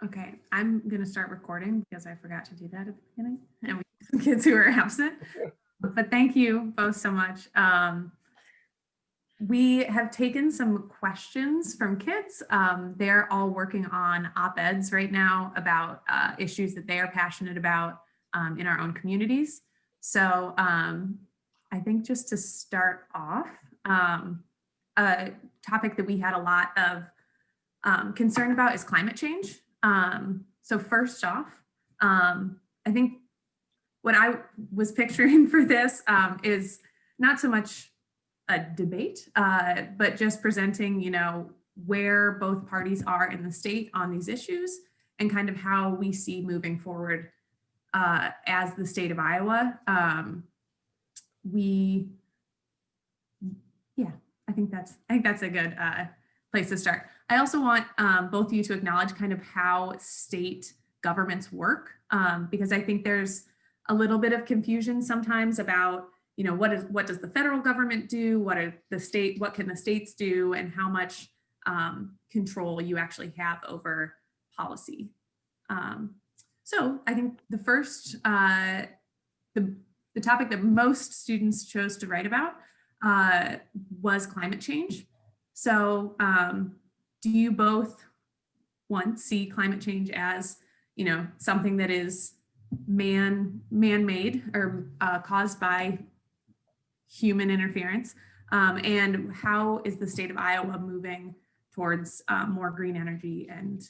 Okay, I'm going to start recording because I forgot to do that at the beginning, and we have some kids who are absent. But thank you both so much. We have taken some questions from kids. They're all working on op-eds right now about issues that they are passionate about in our own communities. So I think just to start off, a topic that we had a lot of concern about is climate change. So first off, I think what I was picturing for this is not so much a debate, but just presenting, where both parties are in the state on these issues and kind of how we see moving forward as the state of Iowa. I think that's a good place to start. I also want both of you to acknowledge kind of how state governments work, because I think there's a little bit of confusion sometimes about, what does the federal government do? What can the states do, and how much control you actually have over policy. So I think the first, the topic that most students chose to write about was climate change. So do you both, one, see climate change as, something that is man-made or caused by human interference? And how is the state of Iowa moving towards more green energy and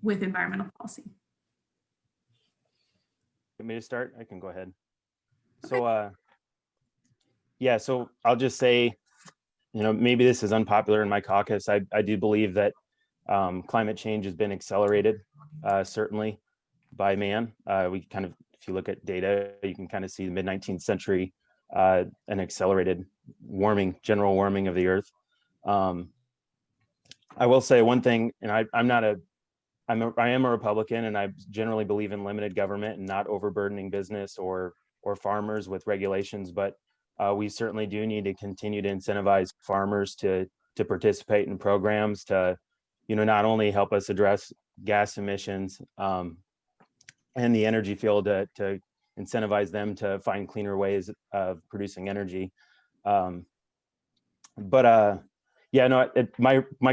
with environmental policy? Want me to start? I can go ahead. Okay. So so I'll just say, maybe this is unpopular in my caucus. I do believe that climate change has been accelerated, certainly by man. If you look at data, you can kind of see the mid-19th century, an accelerated general warming of the earth. I will say one thing, and I am a Republican, and I generally believe in limited government and not overburdening business or farmers with regulations, but we certainly do need to continue to incentivize farmers to participate in programs to, not only help us address gas emissions and the energy field, to incentivize them to find cleaner ways of producing energy. My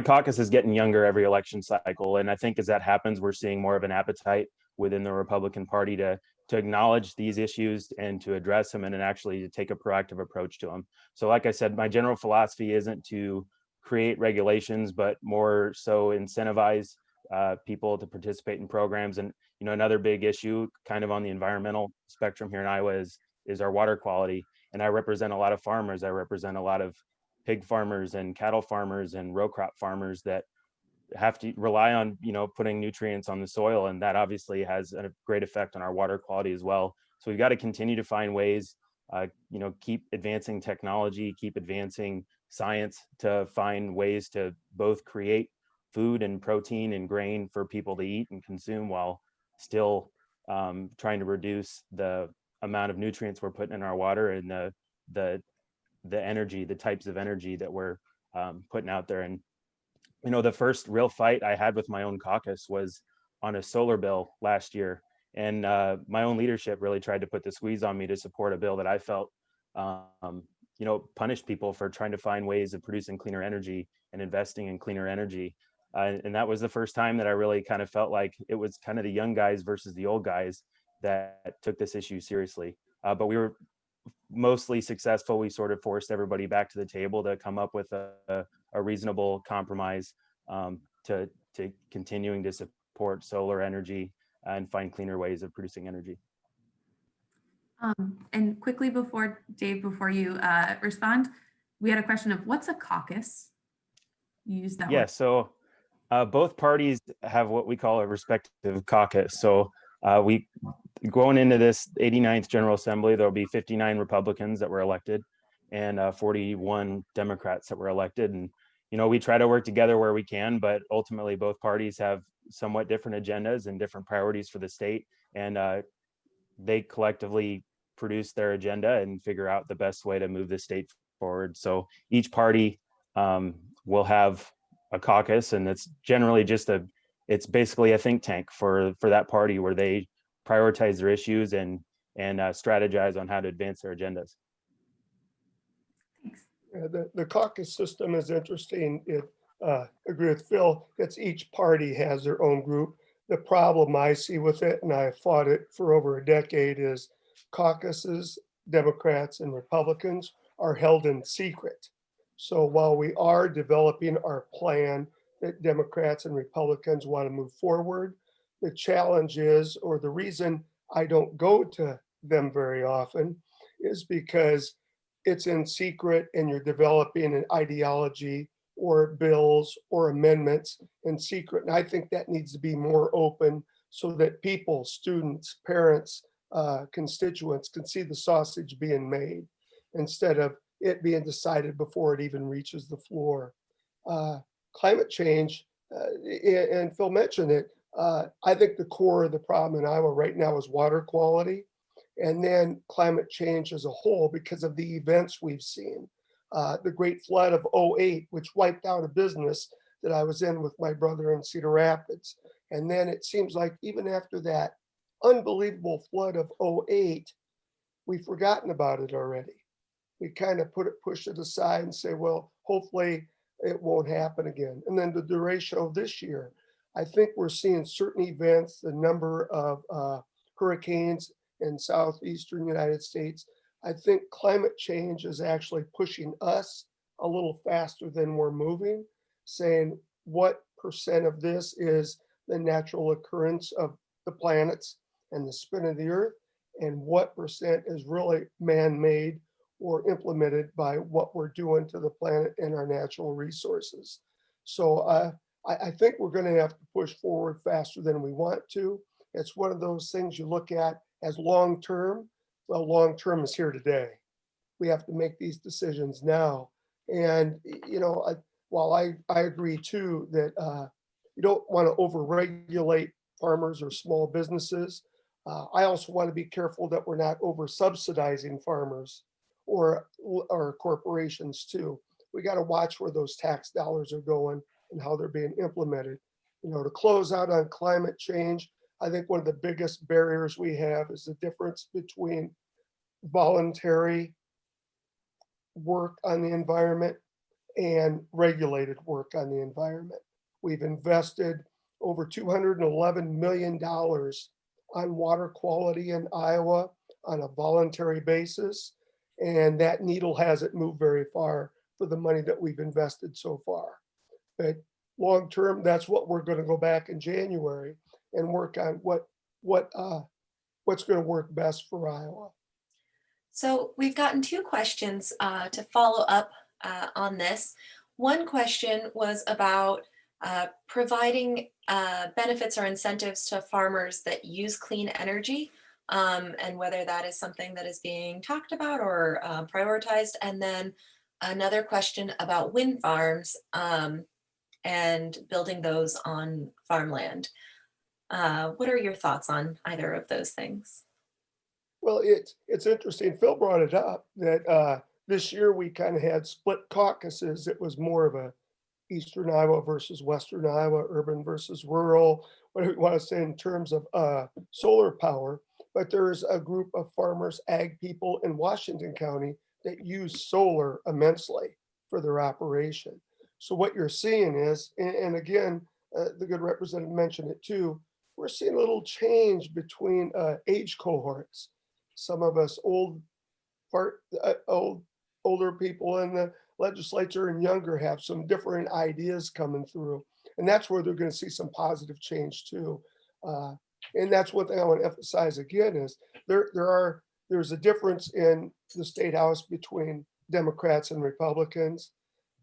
caucus is getting younger every election cycle, and I think as that happens, we're seeing more of an appetite within the Republican Party to acknowledge these issues and to address them, and then actually to take a proactive approach to them. So like I said, my general philosophy isn't to create regulations, but more so incentivize people to participate in programs. And another big issue kind of on the environmental spectrum here in Iowa is our water quality. And I represent a lot of farmers. I represent a lot of pig farmers and cattle farmers and row crop farmers that have to rely on, putting nutrients on the soil. And that obviously has a great effect on our water quality as well. So we've got to continue to find ways, keep advancing technology, keep advancing science to find ways to both create food and protein and grain for people to eat and consume, while still trying to reduce the amount of nutrients we're putting in our water and the energy, the types of energy that we're putting out there. And the first real fight I had with my own caucus was on a solar bill last year, and my own leadership really tried to put the squeeze on me to support a bill that I felt punished people for trying to find ways of producing cleaner energy and investing in cleaner energy. And that was the first time that I really kind of felt like it was kind of the young guys versus the old guys that took this issue seriously. But we were mostly successful. We sort of forced everybody back to the table to come up with a reasonable compromise to continuing to support solar energy and find cleaner ways of producing energy. And quickly before you respond, we had a question of what's a caucus? You use that word. So both parties have what we call a respective caucus. So we going into this 89th General Assembly, there'll be 59 Republicans that were elected and 41 Democrats that were elected. And, we try to work together where we can, but ultimately both parties have somewhat different agendas and different priorities for the state. And they collectively produce their agenda and figure out the best way to move the state forward. So each party will have a caucus, and it's generally just it's basically a think tank for that party where they prioritize their issues and strategize on how to advance their agendas. Thanks. The caucus system is interesting. Agree with Phil. It's each party has their own group. The problem I see with it, and I fought it for over a decade, is caucuses, Democrats and Republicans, are held in secret. So while we are developing our plan that Democrats and Republicans want to move forward, the challenge is, or the reason I don't go to them very often, is because it's in secret and you're developing an ideology or bills or amendments in secret. And I think that needs to be more open so that people, students, parents, constituents can see the sausage being made instead of it being decided before it even reaches the floor. Climate change, and Phil mentioned it, I think the core of the problem in Iowa right now is water quality, and then climate change as a whole because of the events we've seen. The Great Flood of '08, which wiped out a business that I was in with my brother in Cedar Rapids. And then it seems like even after that unbelievable flood of '08, we've forgotten about it already. We kind of pushed it aside and say, well, hopefully it won't happen again. And then the duration of this year, I think we're seeing certain events, the number of hurricanes in southeastern United States. I think climate change is actually pushing us a little faster than we're moving, saying what percent of this is the natural occurrence of the planets and the spin of the earth, and what percent is really man-made or implemented by what we're doing to the planet and our natural resources. So I think we're going to have to push forward faster than we want to. It's one of those things you look at as long-term. Well, long-term is here today. We have to make these decisions now. And, you know, while I agree too that you don't want to over-regulate farmers or small businesses, I also want to be careful that we're not over-subsidizing farmers or corporations too. We got to watch where those tax dollars are going and how they're being implemented. You know, to close out on climate change, I think one of the biggest barriers we have is the difference between voluntary work on the environment and regulated work on the environment. We've invested over $211 million on water quality in Iowa on a voluntary basis. And that needle hasn't moved very far for the money that we've invested so far. But long term, that's what we're going to go back in January and work on what's going to work best for Iowa. So we've gotten two questions to follow up on this. One question was about providing benefits or incentives to farmers that use clean energy, and whether that is something that is being talked about or prioritized. And then another question about wind farms and building those on farmland. What are your thoughts on either of those things? Well, it's interesting. Phil brought it up that this year we kind of had split caucuses. It was more of a Eastern Iowa versus Western Iowa, urban versus rural, what do we want to say in terms of solar power. But there's a group of farmers, ag people in Washington County that use solar immensely for their operation. So what you're seeing is, and again, the good representative mentioned it too, we're seeing a little change between age cohorts. Some of us older people in the legislature and younger have some different ideas coming through. And that's where they're going to see some positive change too. And that's one thing I want to emphasize again is there's a difference in the state house between Democrats and Republicans,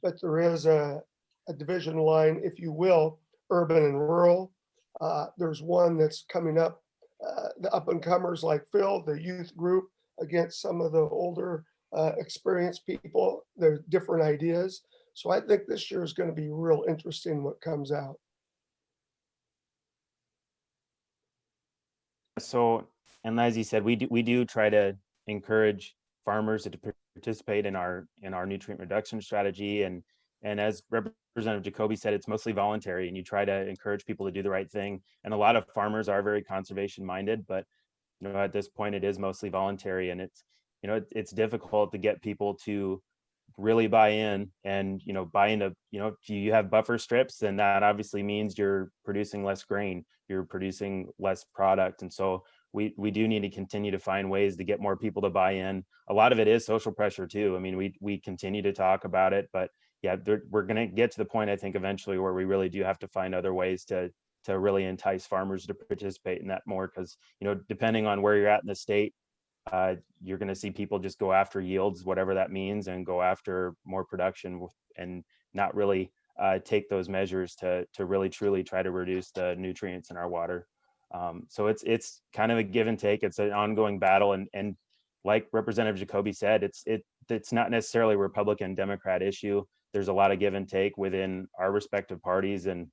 but there is a division line, if you will, urban and rural. There's one that's coming up, the up and comers like Phil, the youth group against some of the older experienced people. There's different ideas. So I think this year is going to be real interesting what comes out. So, and as you said, we do try to encourage farmers to participate in our nutrient reduction strategy, and And as Representative Jacoby said, it's mostly voluntary, and you try to encourage people to do the right thing. And a lot of farmers are very conservation minded, but at this point it is mostly voluntary, and it's difficult to get people to really buy in. And buy into, if you have buffer strips, then that obviously means you're producing less grain, you're producing less product. And so we do need to continue to find ways to get more people to buy in. A lot of it is social pressure too. I mean, we continue to talk about it, but yeah, we're going to get to the point, I think, eventually where we really do have to find other ways to really entice farmers to participate in that more, because depending on where you're at in the state, you're going to see people just go after yields, whatever that means, and go after more production, and not really take those measures to really truly try to reduce the nutrients in our water. So it's kind of a give and take. It's an ongoing battle, and like Representative Jacoby said, it's not necessarily a Republican Democrat issue. There's a lot of give and take within our respective parties, and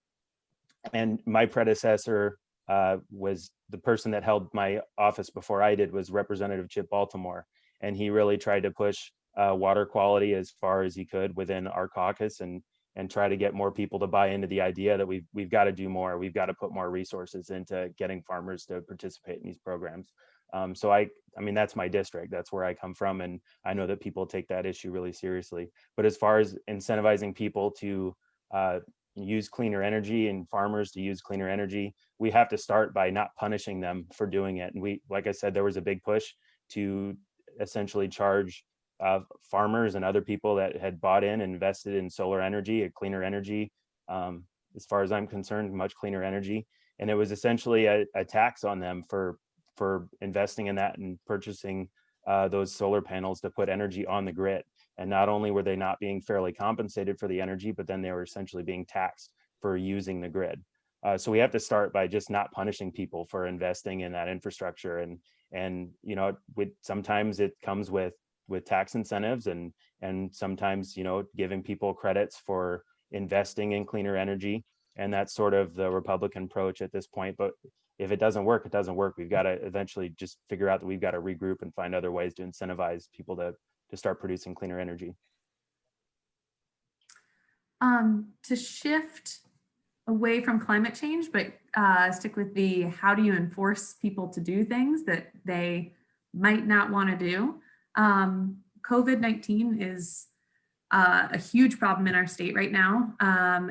my predecessor was the person that held my office before I did, was Representative Chip Baltimore, and he really tried to push water quality as far as he could within our caucus, and try to get more people to buy into the idea that we've got to do more. We've got to put more resources into getting farmers to participate in these programs. So I mean, that's my district. That's where I come from, and I know that people take that issue really seriously. But as far as incentivizing people to use cleaner energy, and farmers to use cleaner energy, we have to start by not punishing them for doing it. And like I said, there was a big push to essentially charge farmers and other people that had bought in and invested in solar energy, a cleaner energy, as far as I'm concerned, much cleaner energy. And it was essentially a tax on them for investing in that and purchasing those solar panels to put energy on the grid. And not only were they not being fairly compensated for the energy, but then they were essentially being taxed for using the grid. So we have to start by just not punishing people for investing in that infrastructure. And sometimes it comes with tax incentives, and sometimes giving people credits for investing in cleaner energy. And that's sort of the Republican approach at this point. But if it doesn't work, it doesn't work. We've got to eventually just figure out that we've got to regroup and find other ways to incentivize people to start producing cleaner energy. To shift away from climate change, but stick with the how do you enforce people to do things that they might not want to do. COVID-19 is a huge problem in our state right now,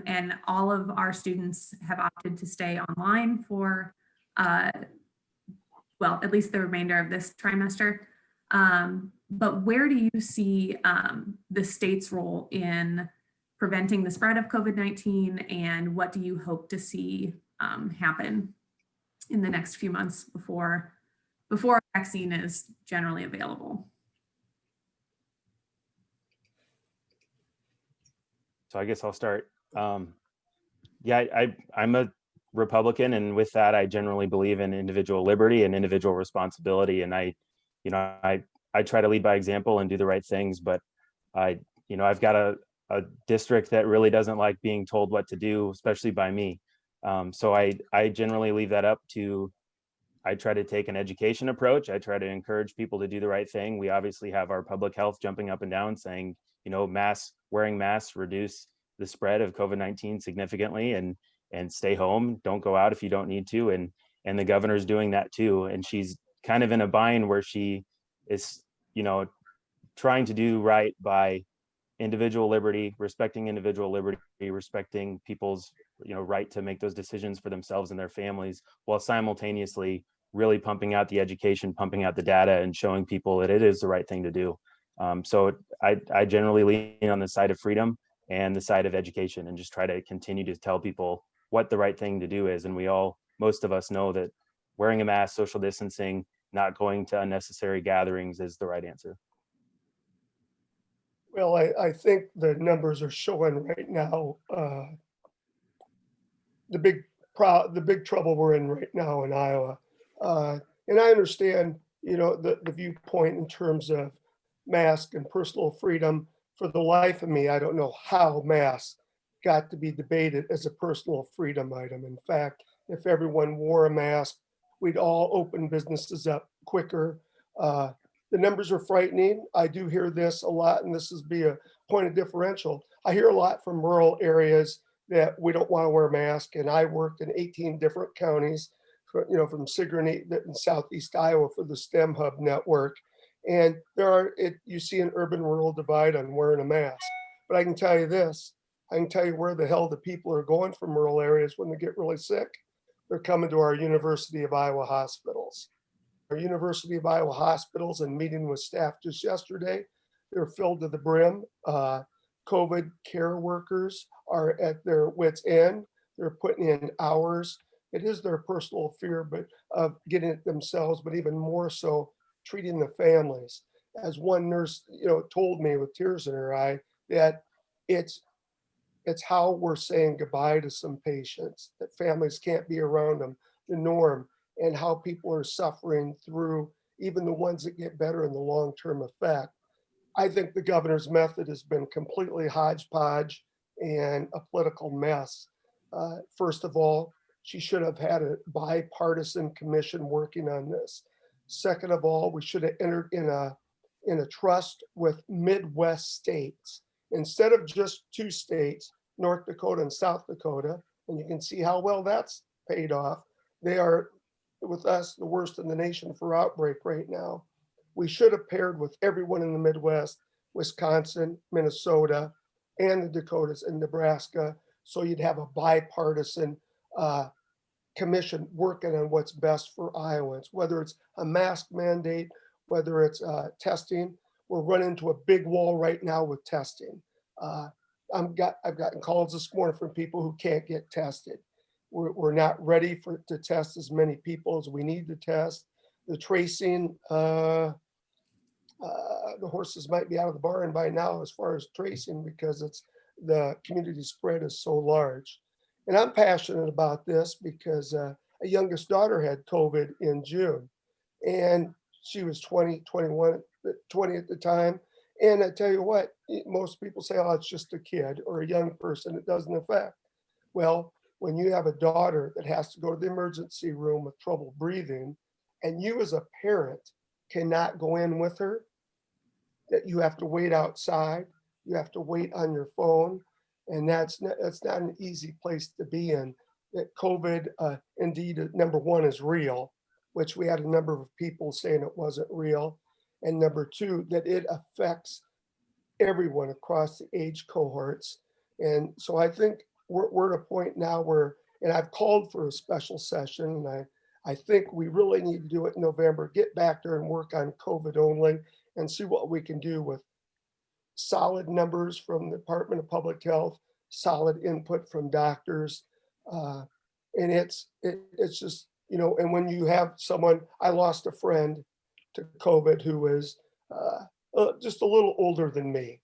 and all of our students have opted to stay online for, well, at least the remainder of this trimester. But where do you see the state's role in preventing the spread of COVID-19, and what do you hope to see happen in the next few months before a vaccine is generally available? So I guess I'll start. Yeah, I'm a Republican, and with that, I generally believe in individual liberty and individual responsibility. And I try to lead by example and do the right things. But I've got a district that really doesn't like being told what to do, especially by me. So I generally leave that up to. I try to take an education approach. I try to encourage people to do the right thing. We obviously have our public health jumping up and down saying, wearing masks reduce the spread of COVID-19 significantly, and stay home. Don't go out if you don't need to. And the governor's doing that too. And she's kind of in a bind where she is, trying to do right by individual liberty, respecting individual liberty, respecting people's, right to make those decisions for themselves and their families, while simultaneously really pumping out the education, pumping out the data, and showing people that it is the right thing to do. So I generally lean on the side of freedom and the side of education, and just try to continue to tell people what the right thing to do is. And most of us know that wearing a mask, social distancing, not going to unnecessary gatherings is the right answer. Well, I think the numbers are showing right now, the big trouble we're in right now in Iowa. And I understand, the viewpoint in terms of mask and personal freedom. For the life of me, I don't know how masks got to be debated as a personal freedom item. In fact, if everyone wore a mask, we'd all open businesses up quicker. the numbers are frightening. I do hear this a lot, and this is be a point of differential. I hear a lot from rural areas that we don't want to wear masks, and I worked in 18 different counties, from Sigourney in southeast Iowa for the STEM Hub network. And you see an urban-rural divide on wearing a mask. But I can tell you this, I can tell you where the hell the people are going from rural areas when they get really sick. They're coming to our University of Iowa hospitals. Our University of Iowa hospitals, and meeting with staff just yesterday, they're filled to the brim. COVID care workers are at their wits' end. They're putting in hours. It is their personal fear, but of getting it themselves, but even more so treating the families. As one nurse, told me with tears in her eye, that it's how we're saying goodbye to some patients, that families can't be around them, the norm, and how people are suffering through, even the ones that get better in the long-term effect. I think the governor's method has been completely hodgepodge and a political mess. First of all, she should have had a bipartisan commission working on this. Second of all, we should have entered in a trust with Midwest states instead of just 2 states, North Dakota and South Dakota. And you can see how well that's paid off. They are, with us, the worst in the nation for outbreak right now. We should have paired with everyone in the Midwest, Wisconsin, Minnesota, and the Dakotas and Nebraska, so you'd have a bipartisan commission working on what's best for Iowans, whether it's a mask mandate, whether it's testing. We're running into a big wall right now with testing. I've gotten calls this morning from people who can't get tested. We're not ready to test as many people as we need to test. The tracing, the horses might be out of the barn by now as far as tracing, because the community spread is so large. And I'm passionate about this because a youngest daughter had COVID in June, and she was 20 at the time. And I tell you what, most people say, oh, it's just a kid or a young person, it doesn't affect. Well, when you have a daughter that has to go to the emergency room with trouble breathing, and you as a parent cannot go in with her, that you have to wait outside, you have to wait on your phone, and that's not an easy place to be in. That COVID, indeed, number one, is real, which we had a number of people saying it wasn't real. And number two, that it affects everyone across the age cohorts. And so I think we're at a point now where, and I've called for a special session, and I think we really need to do it in November, get back there and work on COVID only and see what we can do with solid numbers from the Department of Public Health, solid input from doctors. And it's just, and when you have someone, I lost a friend to COVID who was just a little older than me.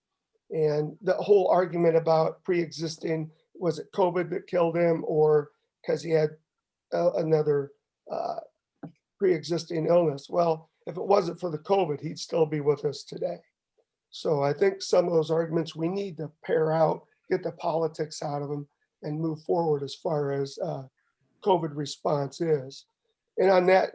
And the whole argument about pre-existing, was it COVID that killed him or because he had another pre-existing illness? Well, if it wasn't for the COVID, he'd still be with us today. So I think some of those arguments we need to pare out, get the politics out of them, and move forward as far as COVID response is. And on that,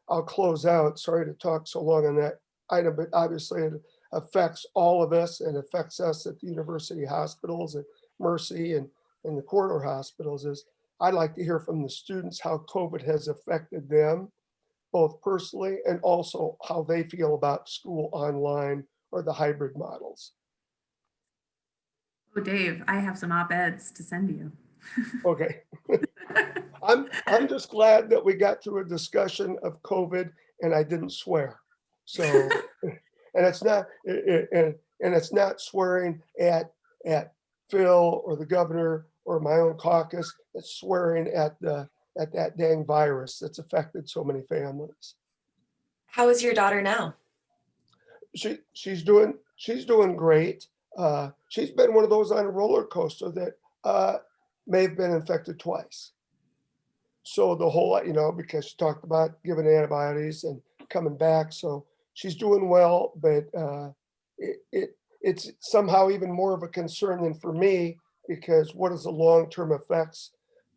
I'll close out. Sorry to talk so long on that item, but obviously it affects all of us and affects us at the university hospitals and Mercy and the corridor hospitals. I'd like to hear from the students how COVID has affected them, both personally and also how they feel about school online or the hybrid models. Oh, Dave, I have some op-eds to send you. Okay. I'm just glad that we got through a discussion of COVID and I didn't swear. So, and it's not, and it's not swearing at Phil or the governor or my own caucus. It's swearing at that dang virus that's affected so many families. How is your daughter now? She's doing great. She's been one of those on a roller coaster that may have been infected twice. So the whole, because she talked about giving antibiotics and coming back. So she's doing well, but it's somehow even more of a concern than for me, because what is the long-term effects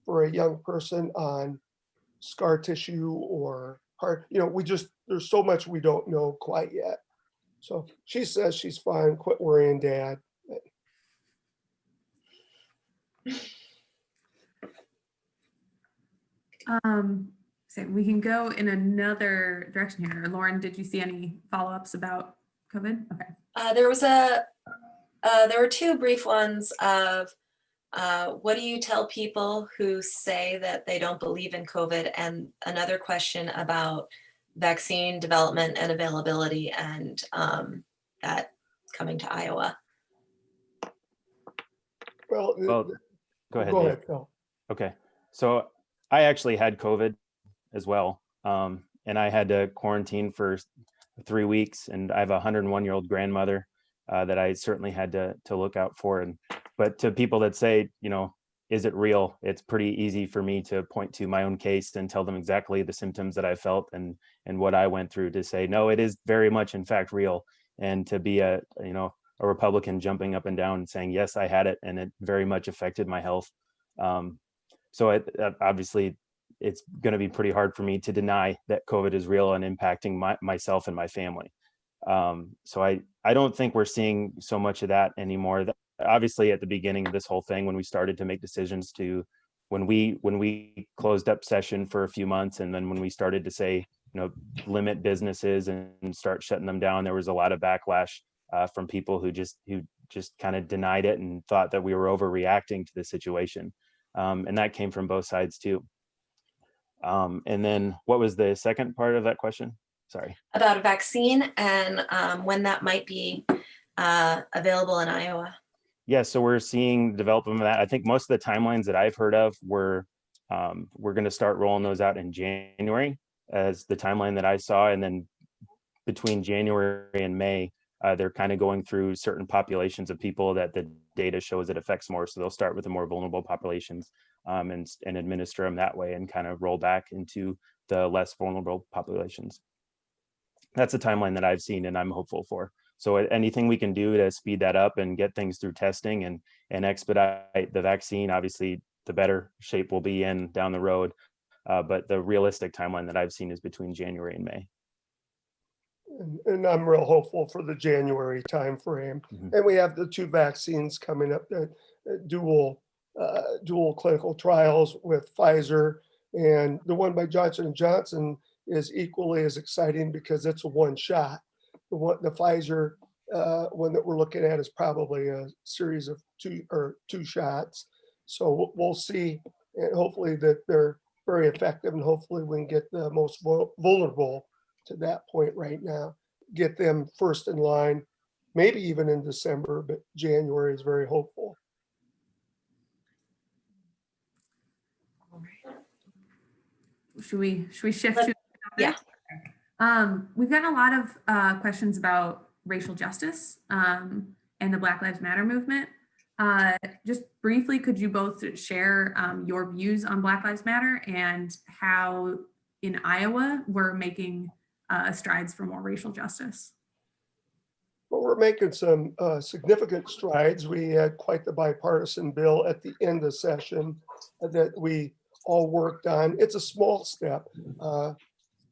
for a young person on scar tissue or hard, there's so much we don't know quite yet. So she says she's fine, quit worrying, Dad. So we can go in another direction here. Lauren, did you see any follow-ups about COVID? Okay. There were two brief ones of what do you tell people who say that they don't believe in COVID? And another question about vaccine development and availability and that coming to Iowa. Well, Go ahead, go Dave. ahead, Phil. Okay, so I actually had COVID as well. And I had to quarantine for 3 weeks, and I have a 101-year-old grandmother that I certainly had to look out for. But to people that say, is it real? It's pretty easy for me to point to my own case and tell them exactly the symptoms that I felt and what I went through to say, no, it is very much in fact real. And to be a Republican jumping up and down and saying, yes, I had it, and it very much affected my health. So obviously it's going to be pretty hard for me to deny that COVID is real and impacting myself and my family. So I don't think we're seeing so much of that anymore. Obviously at the beginning of this whole thing, when we started to make decisions when we closed up session for a few months, and then when we started to say, limit businesses and start shutting them down, there was a lot of backlash from people who just kind of denied it and thought that we were overreacting to the situation. And that came from both sides too. And then what was the second part of that question? Sorry. About a vaccine and when that might be available in Iowa. Yeah, so we're seeing development of that. I think most of the timelines that I've heard of we're going to start rolling those out in January as the timeline that I saw. And then between January and May, they're kind of going through certain populations of people that the data shows it affects more. So they'll start with the more vulnerable populations and administer them that way and kind of roll back into the less vulnerable populations. That's a timeline that I've seen and I'm hopeful for. So anything we can do to speed that up and get things through testing and expedite the vaccine, obviously the better shape we'll be in down the road. But the realistic timeline that I've seen is between January and May. And I'm real hopeful for the January timeframe. Mm-hmm. And we have the 2 vaccines coming up, that dual clinical trials with Pfizer, and the one by Johnson & Johnson is equally as exciting because it's a one shot. The Pfizer one that we're looking at is probably a series of two shots. So we'll see, and hopefully that they're very effective, and hopefully we can get the most vulnerable to that point right now, get them first in line, maybe even in December, but January is very hopeful. Should we shift to? Yeah. We've gotten a lot of questions about racial justice and the Black Lives Matter movement. Just briefly, could you both share your views on Black Lives Matter and how in Iowa we're making strides for more racial justice? Well, we're making some significant strides. We had quite the bipartisan bill at the end of session that we all worked on. It's a small step.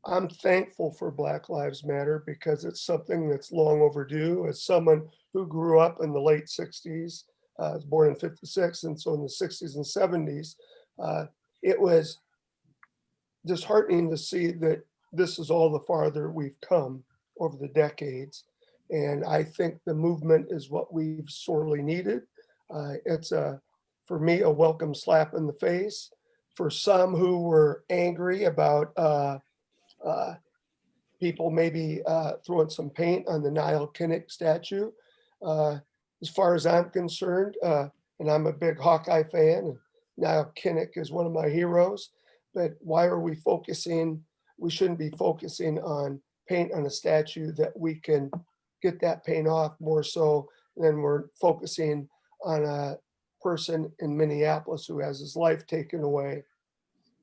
I'm thankful for Black Lives Matter because it's something that's long overdue. As someone who grew up in the late 60s, I was born in 56, and so in the 60s and 70s, it was disheartening to see that this is all the farther we've come over the decades. And I think the movement is what we've sorely needed. It's for me, a welcome slap in the face. For some who were angry about people maybe throwing some paint on the Niall Kinnick statue. As far as I'm concerned, and I'm a big Hawkeye fan, and Niall Kinnick is one of my heroes, but why are we focusing? We shouldn't be focusing on paint on a statue that we can get that paint off, more so than we're focusing on a person in Minneapolis who has his life taken away.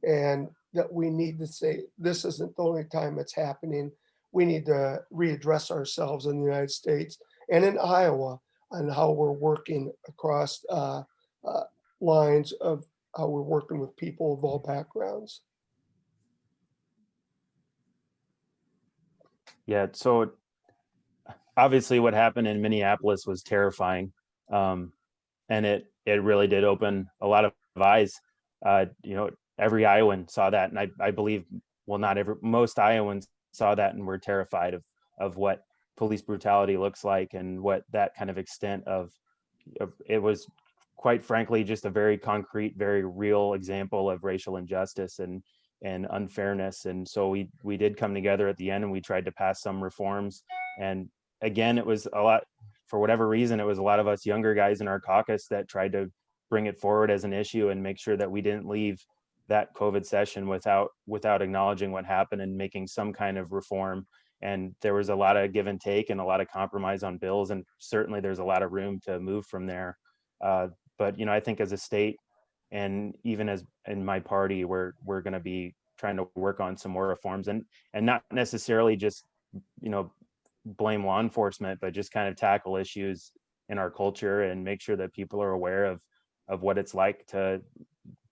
And that we need to say, this isn't the only time it's happening. We need to readdress ourselves in the United States and in Iowa on how we're working across lines of how we're working with people of all backgrounds. Yeah, so obviously what happened in Minneapolis was terrifying. And it really did open a lot of eyes. Every Iowan saw that. And I believe, well, not every, most Iowans saw that and were terrified of what police brutality looks like and what that kind of extent of it was, quite frankly, just a very concrete, very real example of racial injustice and unfairness. And so we did come together at the end and we tried to pass some reforms. And again, it was a lot, for whatever reason, it was a lot of us younger guys in our caucus that tried to bring it forward as an issue and make sure that we didn't leave that COVID session without acknowledging what happened and making some kind of reform. And there was a lot of give and take and a lot of compromise on bills, and certainly there's a lot of room to move from there. But I think as a state, and even as in my party, we're going to be trying to work on some more reforms, and not necessarily just blame law enforcement, but just kind of tackle issues in our culture and make sure that people are aware of what it's like to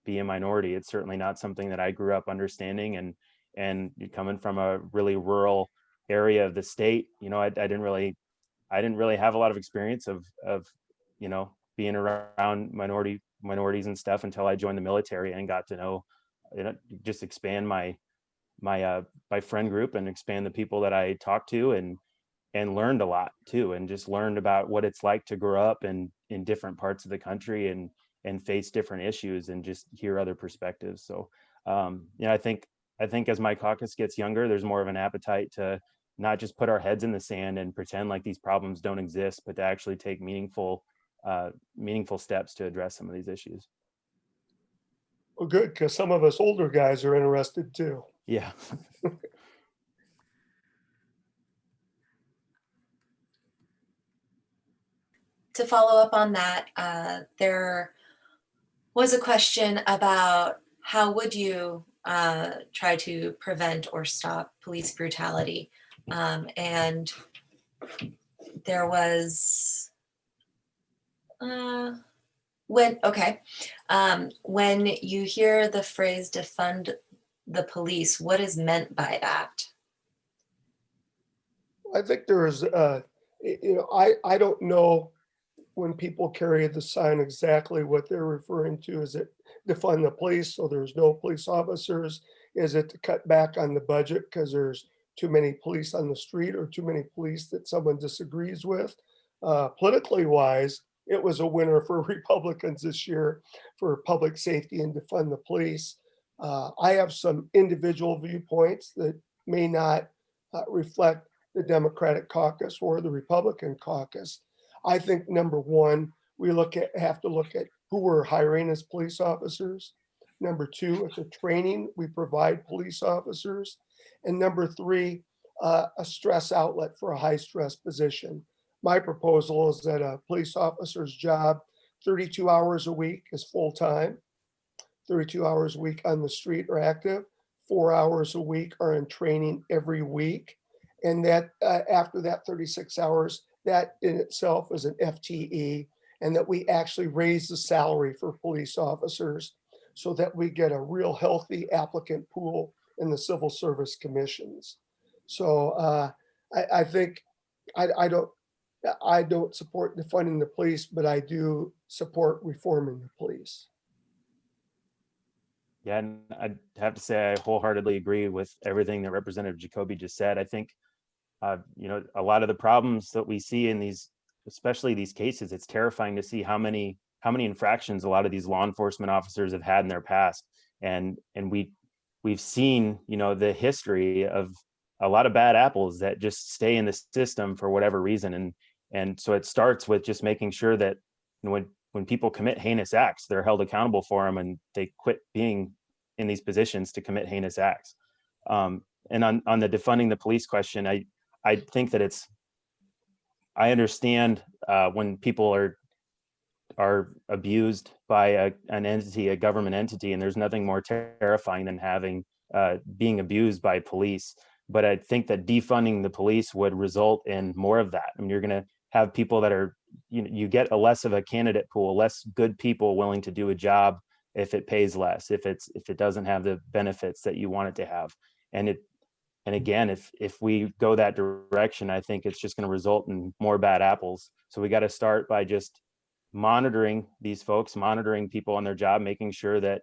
be a minority. It's certainly not something that I grew up understanding, and coming from a really rural area of the state, I didn't really have a lot of experience of being around minorities and stuff until I joined the military and got to know, just expand my friend group and expand the people that I talked to, and learned a lot too, and just learned about what it's like to grow up in different parts of the country and face different issues and just hear other perspectives. So I think as my caucus gets younger, there's more of an appetite to not just put our heads in the sand and pretend like these problems don't exist, but to actually take meaningful steps to address some of these issues. Well, good, because some of us older guys are interested too. Yeah. To follow up on that, there was a question about how would you try to prevent or stop police brutality? And there was, when you hear the phrase defund the police, what is meant by that? I think there's, I don't know when people carry the sign exactly what they're referring to. Is it defund the police so there's no police officers? Is it to cut back on the budget because there's too many police on the street or too many police that someone disagrees with? Politically wise, it was a winner for Republicans this year for public safety and defund the police. I have some individual viewpoints that may not reflect the Democratic caucus or the Republican caucus. I think number one, we have to look at who we're hiring as police officers. Number two, at the training we provide police officers. And number three, a stress outlet for a high stress position. My proposal is that a police officer's job, 32 hours a week is full time, 32 hours a week on the street or active, 4 hours a week are in training every week. And that after that 36 hours, that in itself is an FTE, and that we actually raise the salary for police officers so that we get a real healthy applicant pool in the civil service commissions. So I think I don't support defunding the police, but I do support reforming the police. Yeah, and I'd have to say I wholeheartedly agree with everything that Representative Jacoby just said. I think a lot of the problems that we see in these, especially these cases, it's terrifying to see how many infractions a lot of these law enforcement officers have had in their past. And we've seen, the history of a lot of bad apples that just stay in the system for whatever reason. And so it starts with just making sure that when people commit heinous acts, they're held accountable for them and they quit being in these positions to commit heinous acts. And on the defunding the police question, I think that I understand when people are abused by an entity, a government entity, and there's nothing more terrifying than being abused by police. But I think that defunding the police would result in more of that. I mean, you're going to have people that are, you get a less of a candidate pool, less good people willing to do a job if it pays less, if it doesn't have the benefits that you want it to have. And And again, if we go that direction, I think it's just going to result in more bad apples. So we got to start by just monitoring these folks, monitoring people on their job, making sure that,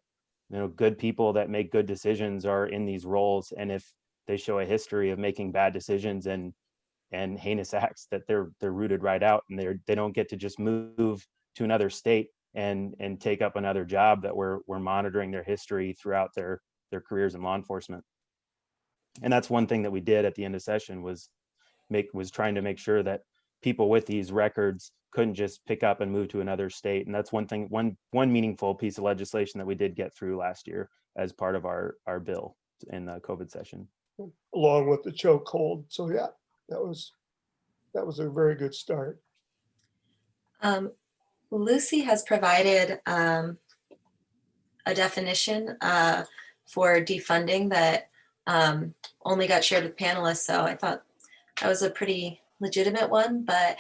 good people that make good decisions are in these roles. And if they show a history of making bad decisions and heinous acts, that they're rooted right out, and they don't get to just move to another state and take up another job, that we're monitoring their history throughout their careers in law enforcement. And that's one thing that we did at the end of session was trying to make sure that people with these records couldn't just pick up and move to another state. And that's one meaningful piece of legislation that we did get through last year as part of our bill in the COVID session. Along with the chokehold. So yeah, that was a very good start. Lucy has provided a definition for defunding that only got shared with panelists. So I thought that was a pretty legitimate one, but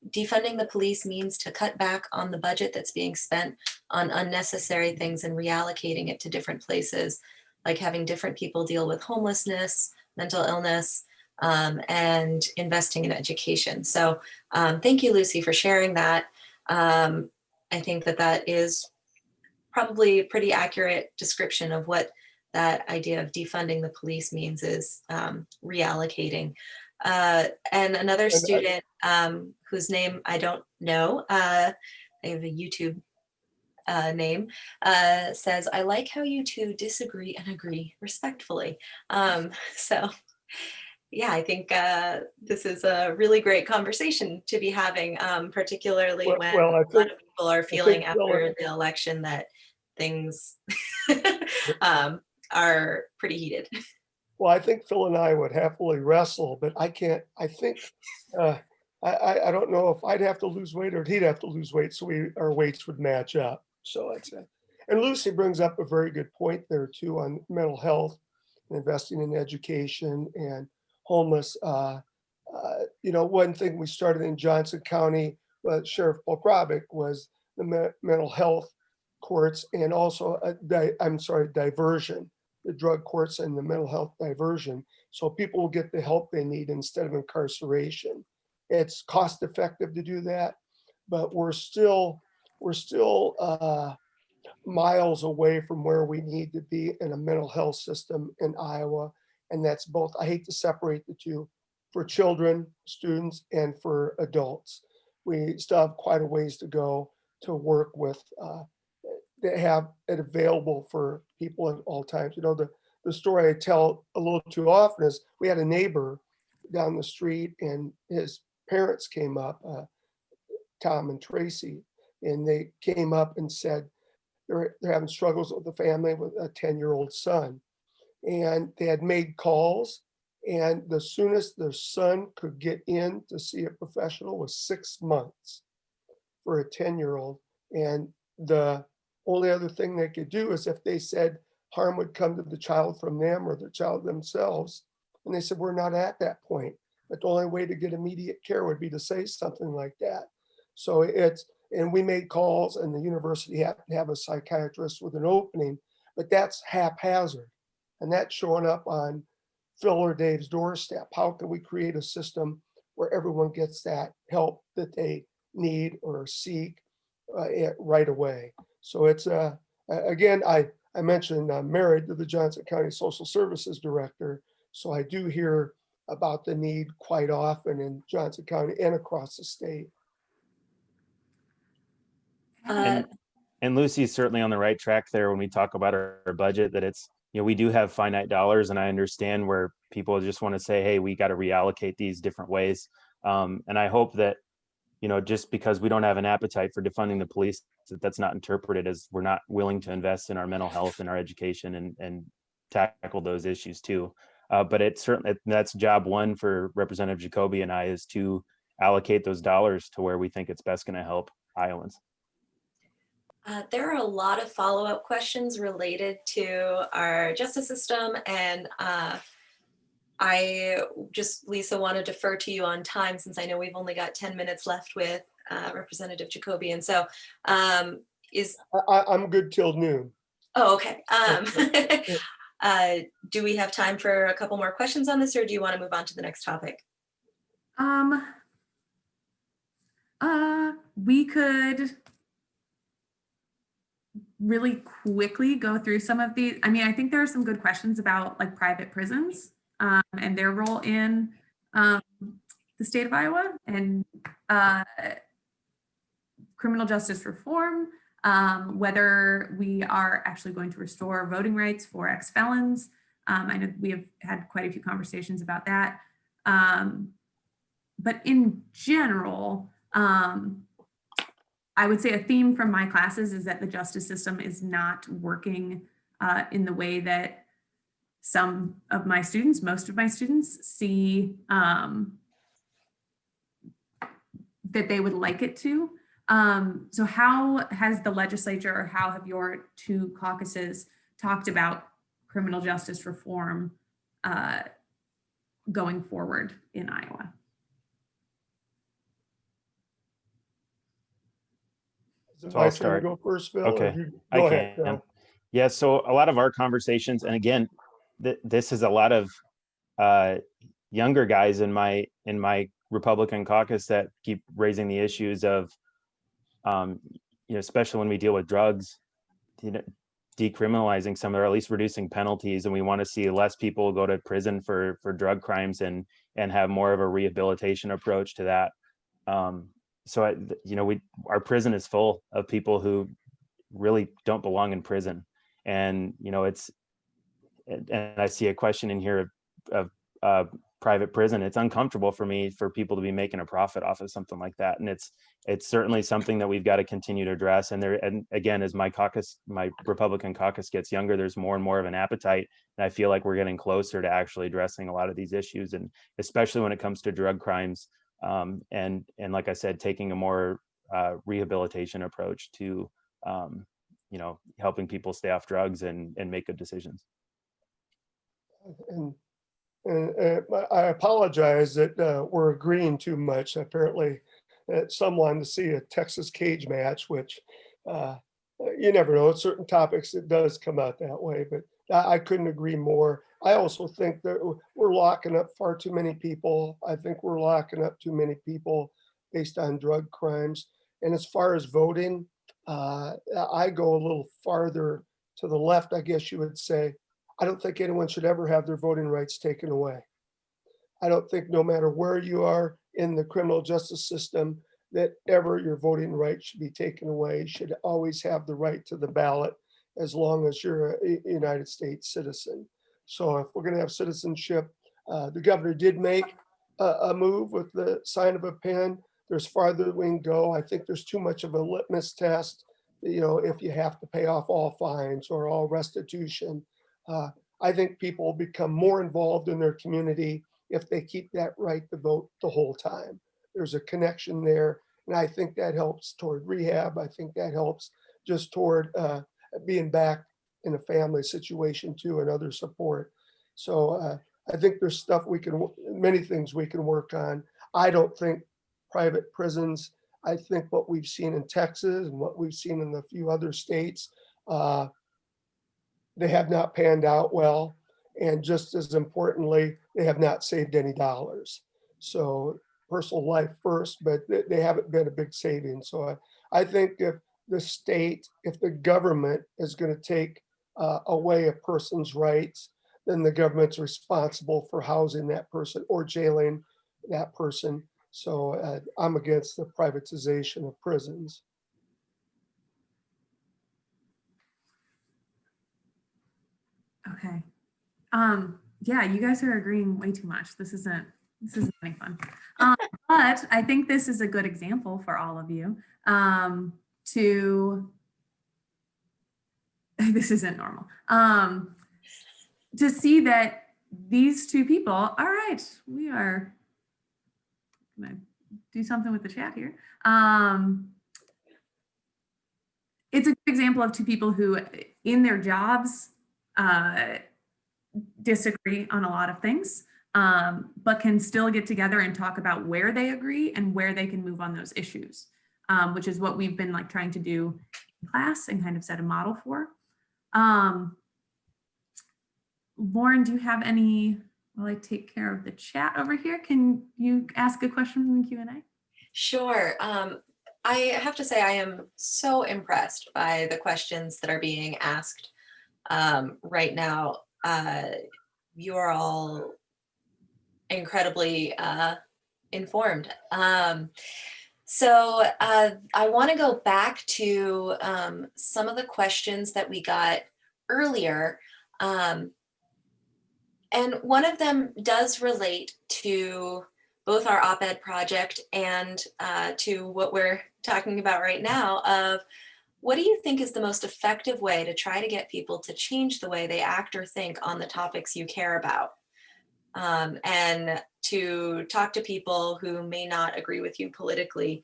defunding the police means to cut back on the budget that's being spent on unnecessary things and reallocating it to different places, like having different people deal with homelessness, mental illness, and investing in education. So thank you, Lucy, for sharing that. I think that is probably a pretty accurate description of what that idea of defunding the police means, is reallocating. And another student whose name I don't know, I have a YouTube name, says, I like how you two disagree and agree respectfully. So yeah, I think this is a really great conversation to be having, particularly when Well, a lot of people are feeling after the election that things are pretty heated. Well, I think Phil and I would happily wrestle, but I can't. I think I don't know if I'd have to lose weight or he'd have to lose weight, so our weights would match up. So that's it. And Lucy brings up a very good point there too on mental health and investing in education and homeless. One thing we started in Johnson County, Sheriff Polkravic, was the mental health courts, and also diversion, the drug courts and the mental health diversion, so people will get the help they need instead of incarceration. It's cost effective to do that, but we're still miles away from where we need to be in a mental health system in Iowa. And that's both, I hate to separate the two, for children, students, and for adults. We still have quite a ways to go to work with, to have it available for people at all times. The story I tell a little too often is we had a neighbor down the street and his parents came up, Tom and Tracy, and they came up and said they're having struggles with the family with a 10-year-old son. And they had made calls, and the soonest their son could get in to see a professional was 6 months for a 10-year-old. And the only other thing they could do is if they said harm would come to the child from them or the child themselves. And they said, we're not at that point. But the only way to get immediate care would be to say something like that. So and we made calls, and the university had to have a psychiatrist with an opening, but that's haphazard. And that's showing up on Phil or Dave's doorstep. How can we create a system where everyone gets that help that they need or seek right away? So it's, again, I mentioned I'm married to the Johnson County Social Services Director, so I do hear about the need quite often in Johnson County and across the state. And Lucy's certainly on the right track there when we talk about our budget, that it's, we do have finite dollars, and I understand where people just want to say, hey, we got to reallocate these different ways. And I hope that, just because we don't have an appetite for defunding the police, that's not interpreted as we're not willing to invest in our mental health and our education and tackle those issues too. But it's certainly, that's job one for Representative Jacoby and I, is to allocate those dollars to where we think it's best going to help Iowans. There are a lot of follow-up questions related to our justice system, and I just, Lisa, want to defer to you on time, since I know we've only got 10 minutes left with Representative Jacoby. And so I'm good till noon. Oh, okay. Do we have time for a couple more questions on this, or do you want to move on to the next topic? We could really quickly go through some of these. I mean, I think there are some good questions about like private prisons and their role in the state of Iowa and criminal justice reform, whether we are actually going to restore voting rights for ex-felons. I know we have had quite a few conversations about that. But in general, I would say a theme from my classes is that the justice system is not working in the way that some of my students, most of my students see that they would like it to. So how has the legislature, or how have your two caucuses talked about criminal justice reform going forward in Iowa? So I'll start. Go first, Phil. Okay, go ahead, Phil. Yeah, so a lot of our conversations, and again, this is a lot of younger guys in my Republican caucus that keep raising the issues of, especially when we deal with drugs, decriminalizing some, or at least reducing penalties, and we want to see less people go to prison for drug crimes and have more of a rehabilitation approach to that. So our prison is full of people who really don't belong in prison, and and I see a question in here of private prison. It's uncomfortable for me for people to be making a profit off of something like that, and it's certainly something that we've got to continue to address. And again, as my Republican caucus gets younger, there's more and more of an appetite, and I feel like we're getting closer to actually addressing a lot of these issues, and especially when it comes to drug crimes. And like I said, taking a more rehabilitation approach to, helping people stay off drugs and make good decisions. And I apologize that we're agreeing too much. Apparently, some wanted to see a Texas cage match, which you never know. At certain topics, it does come out that way, but I couldn't agree more. I also think that we're locking up far too many people. I think we're locking up too many people based on drug crimes. And as far as voting, I go a little farther to the left, I guess you would say. I don't think anyone should ever have their voting rights taken away. I don't think no matter where you are in the criminal justice system, that ever your voting rights should be taken away. You should always have the right to the ballot as long as you're a United States citizen. So if we're going to have citizenship, the governor did make a move with the sign of a pen. There's farther we can go. I think there's too much of a litmus test, if you have to pay off all fines or all restitution. I think people will become more involved in their community if they keep that right to vote the whole time. There's a connection there. And I think that helps toward rehab. I think that helps just toward being back in a family situation too, and other support. So I think there's many things we can work on. I don't think private prisons, I think what we've seen in Texas and what we've seen in a few other states, they have not panned out well. And just as importantly, they have not saved any dollars. So personal life first, but they haven't been a big savings. So I think if the government is going to take away a person's rights, then the government's responsible for housing that person or jailing that person. So I'm against the privatization of prisons. Okay. Yeah, you guys are agreeing way too much. This isn't any fun. But I think this is a good example for all of you this isn't normal. To see that these two people, all right, we are gonna do something with the chat here. It's a good example of two people who in their jobs disagree on a lot of things, but can still get together and talk about where they agree and where they can move on those issues, which is what we've been trying to do in class and kind of set a model for. Lauren, do you have any, while I take care of the chat over here, can you ask a question from the Q&A? Sure. I have to say I am so impressed by the questions that are being asked right now. You are all incredibly informed. So I want to go back to some of the questions that we got earlier. And one of them does relate to both our op-ed project and to what we're talking about right now of what do you think is the most effective way to try to get people to change the way they act or think on the topics you care about? And to talk to people who may not agree with you politically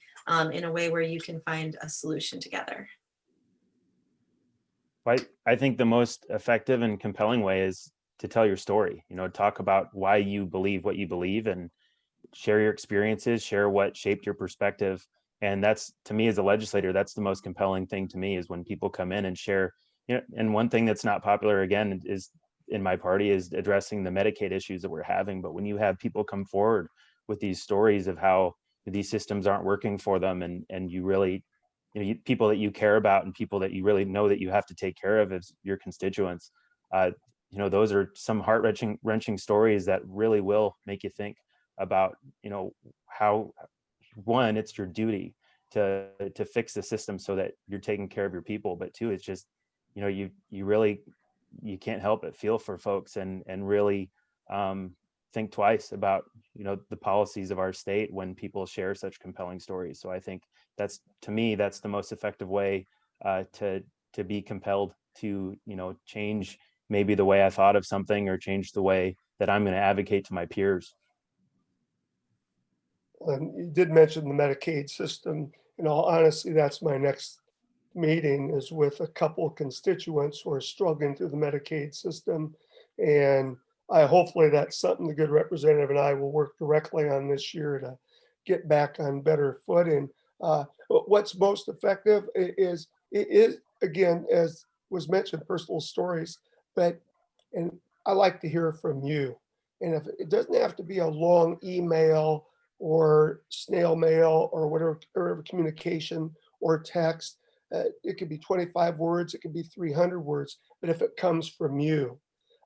in a way where you can find a solution together. I think the most effective and compelling way is to tell your story, talk about why you believe what you believe and share your experiences, share what shaped your perspective. And that's, to me as a legislator, that's the most compelling thing to me, is when people come in and share, and one thing that's not popular again is in my party is addressing the Medicaid issues that we're having. But when you have people come forward with these stories of how these systems aren't working for them, and you really, people that you care about and people that you really know that you have to take care of as your constituents, those are some heart-wrenching stories that really will make you think about, how, one, it's your duty to fix the system so that you're taking care of your people, but two, it's just, you really, you can't help but feel for folks and really think twice about, the policies of our state when people share such compelling stories. So I think that's, to me, that's the most effective way to be compelled to, change maybe the way I thought of something, or change the way that I'm going to advocate to my peers. You did mention the Medicaid system. In all honesty, that's my next meeting, is with a couple of constituents who are struggling through the Medicaid system. And hopefully that's something the good representative and I will work directly on this year to get back on better footing. What's most effective is, it is, again, as was mentioned, personal stories, and I like to hear from you. And if it doesn't have to be a long email or snail mail or whatever communication or text, it could be 25 words, it could be 300 words, but if it comes from you,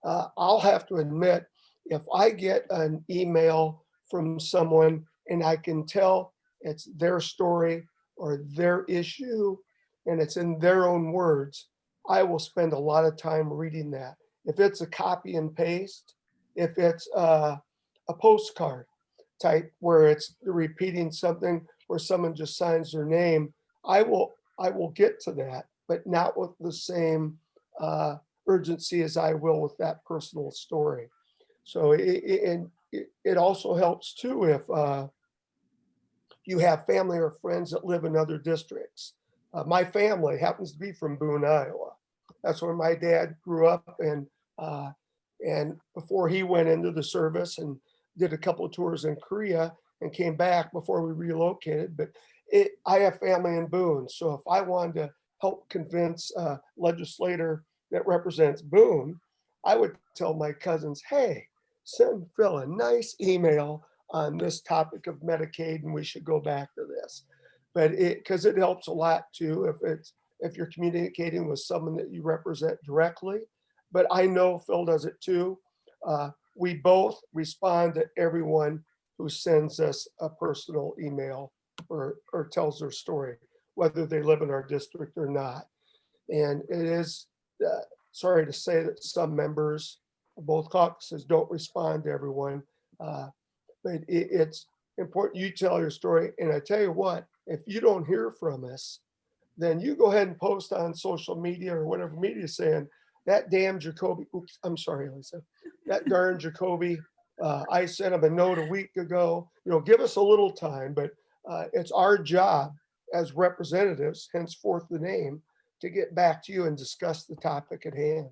I'll have to admit, if I get an email from someone and I can tell it's their story or their issue and it's in their own words, I will spend a lot of time reading that. If it's a copy and paste, if it's a postcard type where it's repeating something where someone just signs their name, I will get to that, but not with the same urgency as I will with that personal story. So it also helps too if you have family or friends that live in other districts. My family happens to be from Boone, Iowa. That's where my dad grew up, and before he went into the service and did a couple of tours in Korea and came back before we relocated. But I have family in Boone, so if I wanted to help convince a legislator that represents Boone, I would tell my cousins, hey, send Phil a nice email on this topic of Medicaid, and we should go back to this. But because it helps a lot too if you're communicating with someone that you represent directly. But I know Phil does it too. We both respond to everyone who sends us a personal email or tells their story, whether they live in our district or not. And it is, sorry to say that some members of both caucuses don't respond to everyone, but it's important you tell your story. And I tell you what, if you don't hear from us, then you go ahead and post on social media or whatever media saying, that damn Jacoby, oops, I'm sorry, Lisa, that darn Jacoby, I sent him a note a week ago. Give us a little time, but it's our job as representatives, henceforth the name, to get back to you and discuss the topic at hand.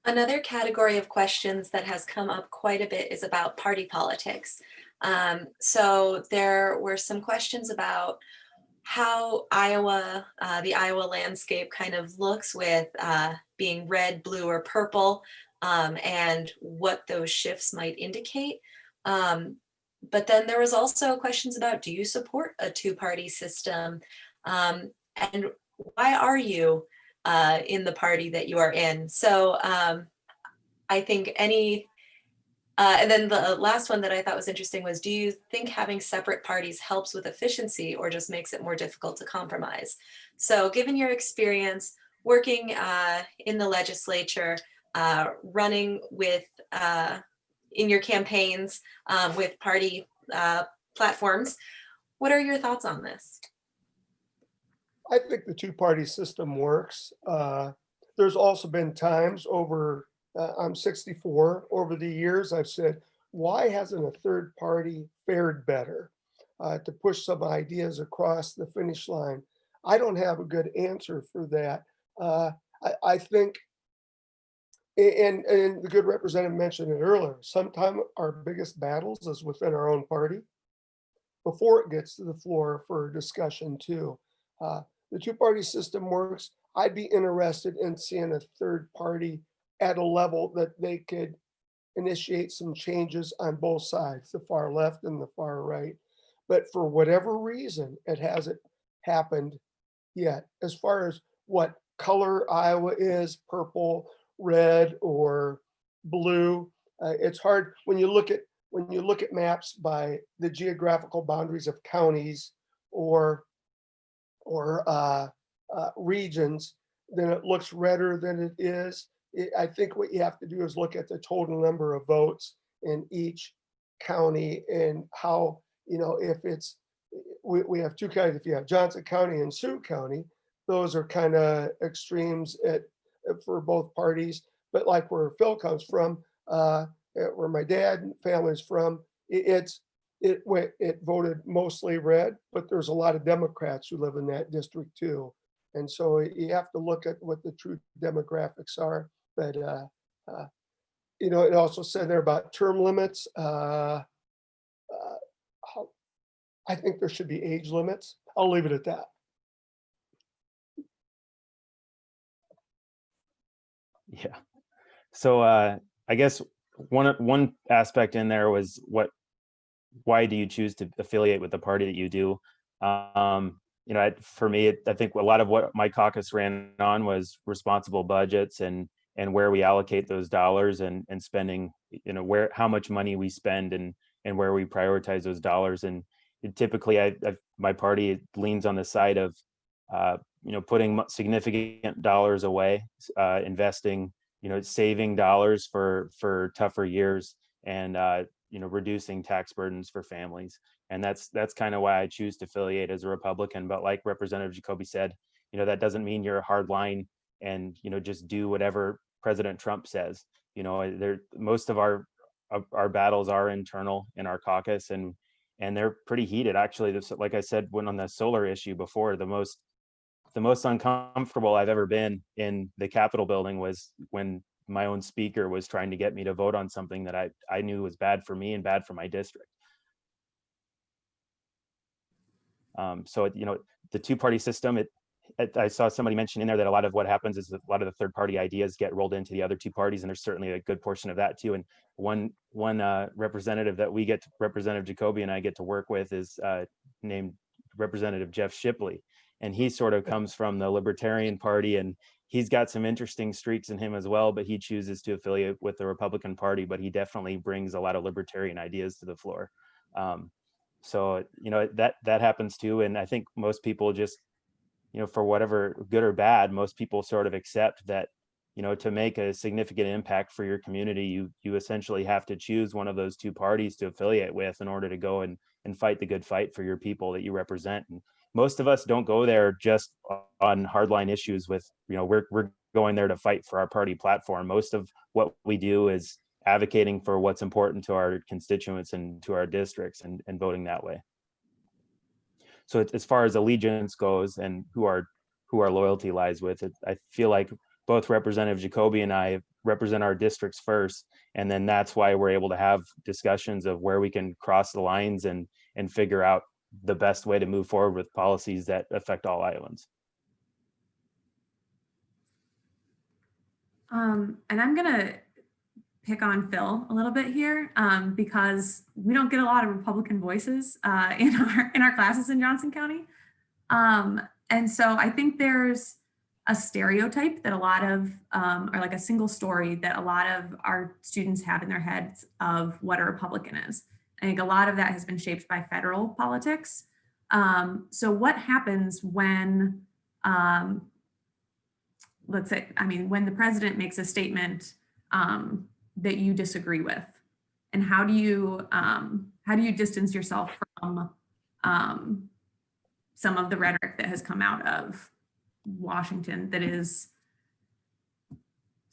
Another category of questions that has come up quite a bit is about party politics. So there were some questions about how Iowa, the Iowa landscape kind of looks with being red, blue, or purple, and what those shifts might indicate. But then there was also questions about, do you support a two-party system? And why are you in the party that you are in? So I think and then the last one that I thought was interesting was, do you think having separate parties helps with efficiency or just makes it more difficult to compromise? So given your experience working in the legislature, running with in your campaigns with party platforms, what are your thoughts on this? I think the two-party system works. There's also been times I'm 64, over the years, I've said, why hasn't a third party fared better to push some ideas across the finish line? I don't have a good answer for that. I think, and the good representative mentioned it earlier, sometimes our biggest battles is within our own party before it gets to the floor for discussion too. The two-party system works. I'd be interested in seeing a third party at a level that they could initiate some changes on both sides, the far left and the far right. But for whatever reason, it hasn't happened yet. As far as what color Iowa is, purple, red, or blue, it's hard when you look at maps by the geographical boundaries of counties or regions, then it looks redder than it is. I think what you have to do is look at the total number of votes in each county and how, if it's, we have two counties. If you have Johnson County and Sioux County, those are kind of extremes for both parties. But like where Phil comes from, where my dad family's from, it voted mostly red, but there's a lot of Democrats who live in that district too. And so you have to look at what the true demographics are. But, it also said there about term limits. I think there should be age limits. I'll leave it at that. Yeah. So I guess one aspect in there was why do you choose to affiliate with the party that you do? For me, I think a lot of what my caucus ran on was responsible budgets and where we allocate those dollars and spending, how much money we spend and where we prioritize those dollars. And typically, my party leans on the side of, putting significant dollars away, investing, saving dollars for tougher years, and reducing tax burdens for families. And that's kind of why I choose to affiliate as a Republican. But like Representative Jacoby said, that doesn't mean you're a hard line and just do whatever President Trump says. Most of our battles are internal in our caucus, and they're pretty heated. Actually, like I said, when on the solar issue before, the most uncomfortable I've ever been in the Capitol building was when my own speaker was trying to get me to vote on something that I knew was bad for me and bad for my district. So the two-party system, I saw somebody mention in there that a lot of what happens is a lot of the third-party ideas get rolled into the other two parties, and there's certainly a good portion of that too. And one representative that Representative Jacoby and I get to work with is named Representative Jeff Shipley, and he sort of comes from the Libertarian Party, and he's got some interesting streaks in him as well, but he chooses to affiliate with the Republican Party, but he definitely brings a lot of libertarian ideas to the floor. So that happens too, and I think most people just, for whatever good or bad, most people sort of accept that, to make a significant impact for your community, you essentially have to choose one of those two parties to affiliate with in order to go and fight the good fight for your people that you represent. And most of us don't go there just on hardline issues with, we're going there to fight for our party platform. Most of what we do is advocating for what's important to our constituents and to our districts, and voting that way. So as far as allegiance goes and who our loyalty lies with, I feel like both Representative Jacoby and I represent our districts first, and then that's why we're able to have discussions of where we can cross the lines and figure out the best way to move forward with policies that affect all Iowans. And I'm gonna pick on Phil a little bit here because we don't get a lot of Republican voices in our classes in Johnson County. And so I think there's a stereotype that a lot of, or like a single story that a lot of our students have in their heads of what a Republican is. I think a lot of that has been shaped by federal politics. So what happens when, let's say, I mean, when the president makes a statement that you disagree with, and how do you distance yourself from some of the rhetoric that has come out of Washington that is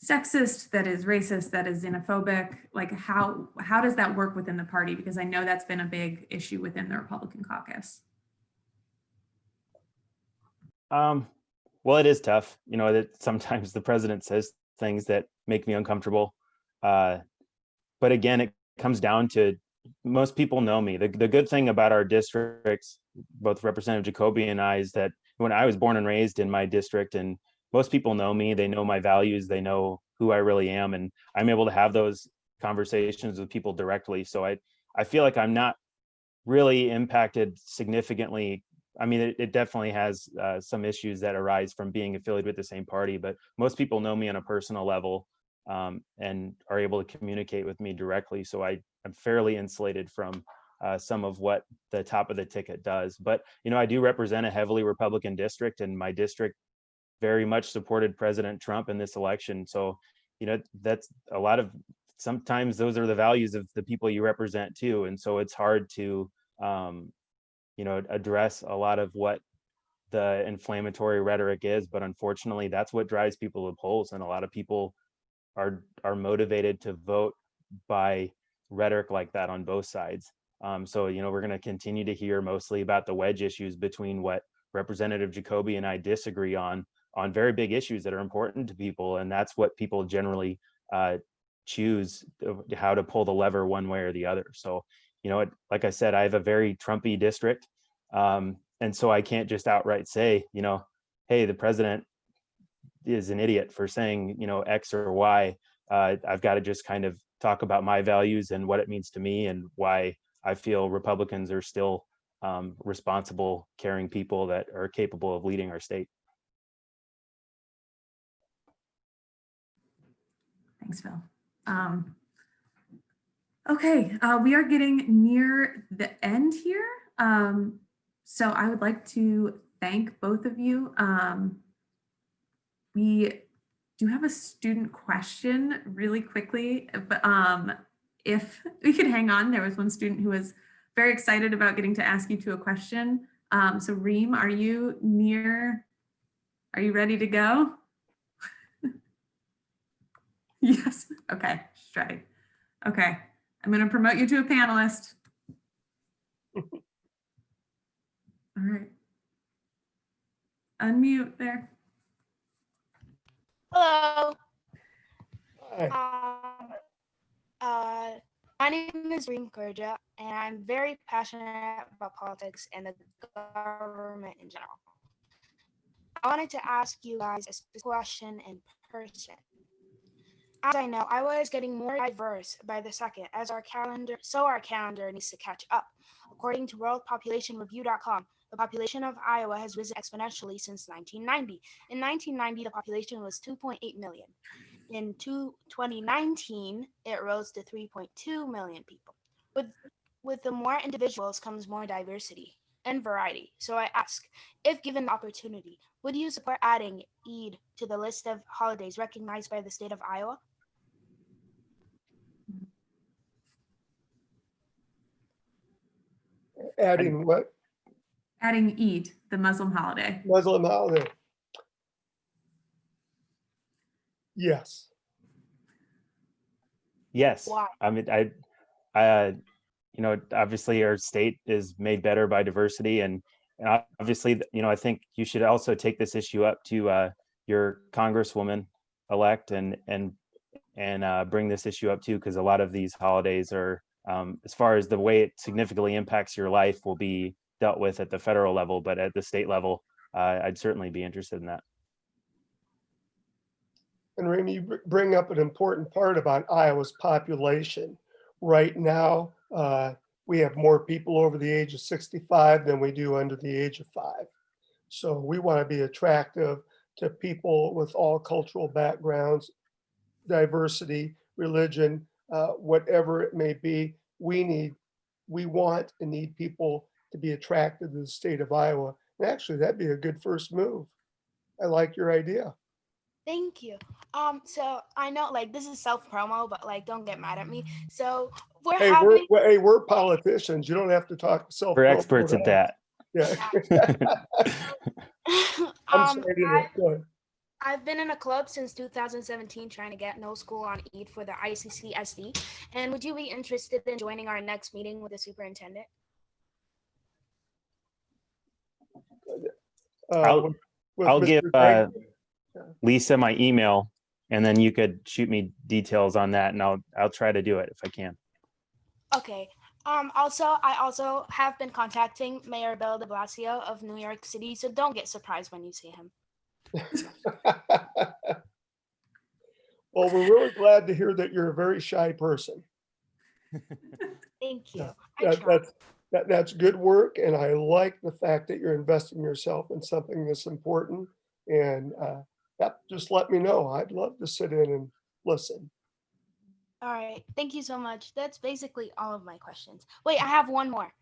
sexist, that is racist, that is xenophobic? Like how does that work within the party? Because I know that's been a big issue within the Republican caucus. Well, it is tough, you know, that sometimes the president says things that make me uncomfortable. But again, it comes down to most people know me. The good thing about our districts, both Representative Jacoby and I, is that when I was born and raised in my district, and most people know me, they know my values, they know who I really am, and I'm able to have those conversations with people directly. So I feel like I'm not really impacted significantly. I mean, it definitely has some issues that arise from being affiliated with the same party, but most people know me on a personal level and are able to communicate with me directly. So I'm fairly insulated from some of what the top of the ticket does. But, you know, I do represent a heavily Republican district, and my district very much supported President Trump in this election. So, you know, that's a lot of, sometimes those are the values of the people you represent too. And so it's hard to, you know, address a lot of what the inflammatory rhetoric is, but unfortunately that's what drives people to the polls. And a lot of people are motivated to vote by rhetoric like that on both sides. So, you know, we're going to continue to hear mostly about the wedge issues between what Representative Jacoby and I disagree on very big issues that are important to people. And that's what people generally choose how to pull the lever one way or the other. So, you know, like I said, I have a very Trumpy district. And so I can't just outright say, you know, hey, the president is an idiot for saying, you know, X or Y. I've got to just kind of talk about my values and what it means to me and why I feel Republicans are still responsible, caring people that are capable of leading our state. Thanks, Phil. Okay, we are getting near the end here. So I would like to thank both of you. We do have a student question really quickly, but if we could hang on, there was one student who was very excited about getting to ask you two a question. So Reem, are you ready to go? Yes, okay, she's ready. Okay, I'm gonna promote you to a panelist. All right. Unmute there. Hello. Hi. My name is Reem Kurja, and I'm very passionate about politics and the government in general. I wanted to ask you guys a question in person. As I know, Iowa is getting more diverse by the second as our calendar needs to catch up. According to worldpopulationreview.com, the population of Iowa has risen exponentially since 1990. In 1990, the population was 2.8 million. In 2019, it rose to 3.2 million people. With the more individuals comes more diversity and variety. So I ask, if given the opportunity, would you support adding Eid to the list of holidays recognized by the state of Iowa? Adding what? Adding Eid, the Muslim holiday. Muslim holiday. Yes. Yes. Why? I mean, you know, obviously our state is made better by diversity, and obviously, you know, I think you should also take this issue up to your congresswoman elect and bring this issue up too, because a lot of these holidays are, as far as the way it significantly impacts your life, will be dealt with at the federal level, but at the state level, I'd certainly be interested in that. And Remy, you bring up an important part about Iowa's population. Right now, we have more people over the age of 65 than we do under the age of 5. So we want to be attractive to people with all cultural backgrounds, diversity, religion, whatever it may be. We want and need people to be attracted to the state of Iowa. And actually, that'd be a good first move. I like your idea. Thank you. So I know like this is self-promo, but like don't get mad at me. So we're Hey, having we're politicians. You don't have to talk self. We're experts at that. Yeah. I'm sorry to interrupt. Go ahead. I've been in a club since 2017 trying to get no school on EAT for the ICC-SD. And would you be interested in joining our next meeting with the superintendent? I'll With give Mr. Gregg. Lisa my email, and then you could shoot me details on that, and I'll try to do it if I can. Okay. I also have been contacting Mayor Bill de Blasio of New York City, so don't get surprised when you see him. Well, we're really glad to hear that you're a very shy person. Thank you. That's good work, and I like the fact that you're investing yourself in something that's important. And just let me know. I'd love to sit in and listen. All right. Thank you so much. That's basically all of my questions. Wait, I have one more.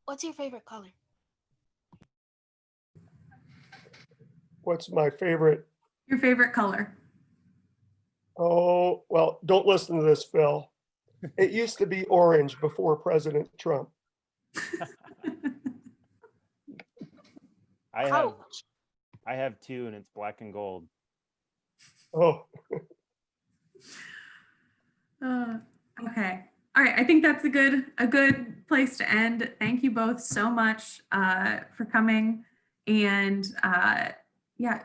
What's your favorite color? What's my favorite? Your favorite color? Oh, well, don't listen to this, Phil. It used to be orange before President Trump. I Ouch. have two, and it's black and gold. Oh, Okay. All right. I think that's a good place to end. Thank you both so much for coming. And yeah,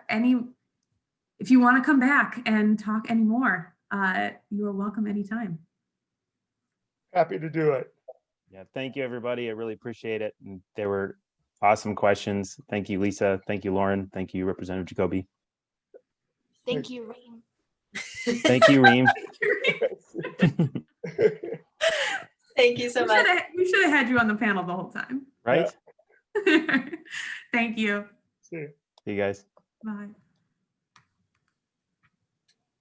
if you want to come back and talk anymore, you are welcome anytime. happy to do it. Yeah, thank you, everybody. I really appreciate it. And there were awesome questions. Thank you, Lisa. Thank you, Lauren. Thank you, Representative Jacoby. Thank you, Reem. Thank you, Reem. Thank you so much. We should have had you on the panel the whole time. Right? Thank you. See you. See you guys. Bye.